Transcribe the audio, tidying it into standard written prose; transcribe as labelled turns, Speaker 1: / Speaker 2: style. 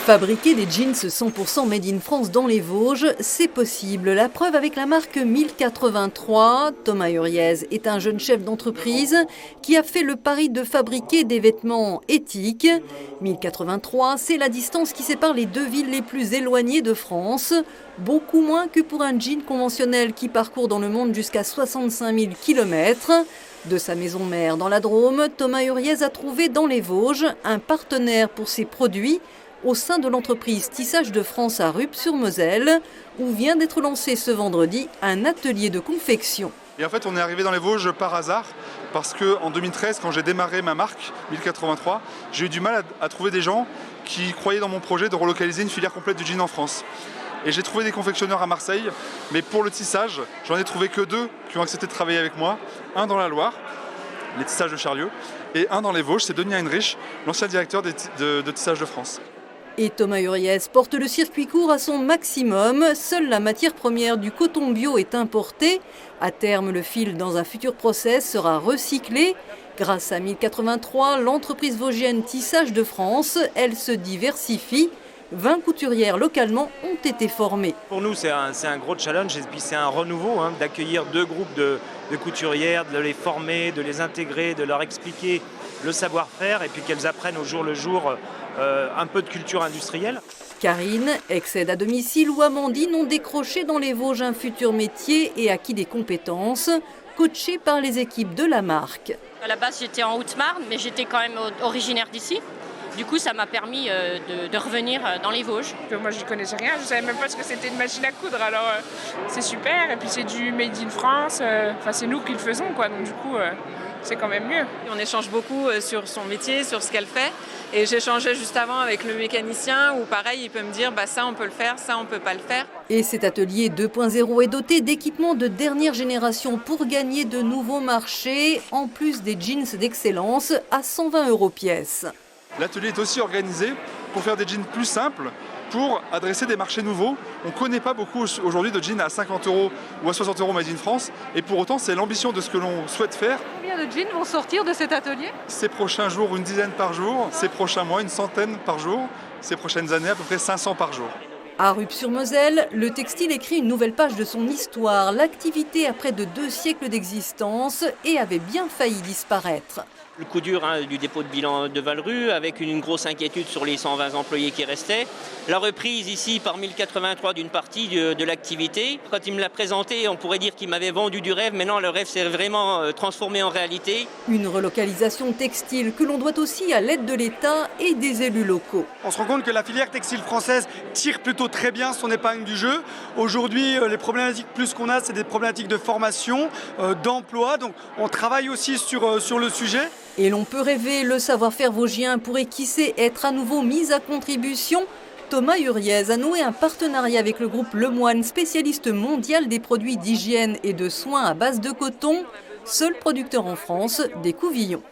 Speaker 1: Fabriquer des jeans 100% made in France dans les Vosges, c'est possible. La preuve avec la marque 1083. Thomas Huriez est un jeune chef d'entreprise qui a fait le pari de fabriquer des vêtements éthiques. 1083, c'est la distance qui sépare les deux villes les plus éloignées de France. Beaucoup moins que pour un jean conventionnel qui parcourt dans le monde jusqu'à 65 000 km. De sa maison mère dans la Drôme, Thomas Huriez a trouvé dans les Vosges un partenaire pour ses produits au sein de l'entreprise Tissage de France à Rupt-sur-Moselle, où vient d'être lancé ce vendredi un atelier de confection.
Speaker 2: Et en fait, on est arrivé dans les Vosges par hasard, parce qu'en 2013, quand j'ai démarré ma marque 1083, j'ai eu du mal à trouver des gens qui croyaient dans mon projet de relocaliser une filière complète du jean en France. Et j'ai trouvé des confectionneurs à Marseille, mais pour le tissage, j'en ai trouvé que deux qui ont accepté de travailler avec moi. Un dans la Loire, les tissages de Charlieu, et un dans les Vosges, c'est Denis Heinrich, l'ancien directeur de Tissage de France.
Speaker 1: Et Thomas Huriez porte le circuit court à son maximum. Seule la matière première du coton bio est importée. À terme, le fil dans un futur process sera recyclé. Grâce à 1083, l'entreprise vosgienne Tissage de France, elle se diversifie. 20 couturières localement ont été formées.
Speaker 3: Pour nous, c'est un gros challenge et puis c'est un renouveau d'accueillir deux groupes de couturières, de les former, de les intégrer, de leur expliquer le savoir-faire et puis qu'elles apprennent au jour le jour un peu de culture industrielle.
Speaker 1: Karine, ex-aide à domicile, ou Amandine ont décroché dans les Vosges un futur métier et acquis des compétences, coachées par les équipes de la marque.
Speaker 4: À la base, j'étais en Haute-Marne, mais j'étais quand même originaire d'ici. Du coup, ça m'a permis de revenir dans les Vosges.
Speaker 5: Moi, je n'y connaissais rien. Je ne savais même pas ce que c'était une machine à coudre. Alors, c'est super. Et puis, c'est du made in France. C'est nous qui le faisons, quoi. Donc, du coup, c'est quand même mieux.
Speaker 6: On échange beaucoup sur son métier, sur ce qu'elle fait. Et j'échangeais juste avant avec le mécanicien où, pareil, il peut me dire ça, on peut le faire, ça, on ne peut pas le faire.
Speaker 1: Et cet atelier 2.0 est doté d'équipements de dernière génération pour gagner de nouveaux marchés, en plus des jeans d'excellence à 120 € pièce.
Speaker 2: L'atelier est aussi organisé pour faire des jeans plus simples, pour adresser des marchés nouveaux. On ne connaît pas beaucoup aujourd'hui de jeans à 50 € ou à 60 € made in France, et pour autant c'est l'ambition de ce que l'on souhaite faire.
Speaker 7: Combien de jeans vont sortir de cet atelier?
Speaker 2: Ces prochains jours, une dizaine par jour, ces prochains mois, une centaine par jour, ces prochaines années, à peu près 500 par jour.
Speaker 1: À Rupt-sur-Moselle, le textile écrit une nouvelle page de son histoire. L'activité a près de 2 siècles d'existence et avait bien failli disparaître.
Speaker 8: Le coup dur du dépôt de bilan de Valru, avec une grosse inquiétude sur les 120 employés qui restaient. La reprise ici par 1083 d'une partie de l'activité. Quand il me l'a présenté, on pourrait dire qu'il m'avait vendu du rêve. Maintenant, le rêve s'est vraiment transformé en réalité.
Speaker 1: Une relocalisation textile que l'on doit aussi à l'aide de l'État et des élus locaux.
Speaker 9: On se rend compte que la filière textile française tire plutôt très bien son épingle du jeu. Aujourd'hui, les problématiques plus qu'on a, c'est des problématiques de formation, d'emploi. Donc on travaille aussi sur le sujet.
Speaker 1: Et l'on peut rêver, le savoir-faire vosgien pourrait qui sait être à nouveau mis à contribution. Thomas Huriez a noué un partenariat avec le groupe Lemoine, spécialiste mondial des produits d'hygiène et de soins à base de coton, seul producteur en France des couvillons.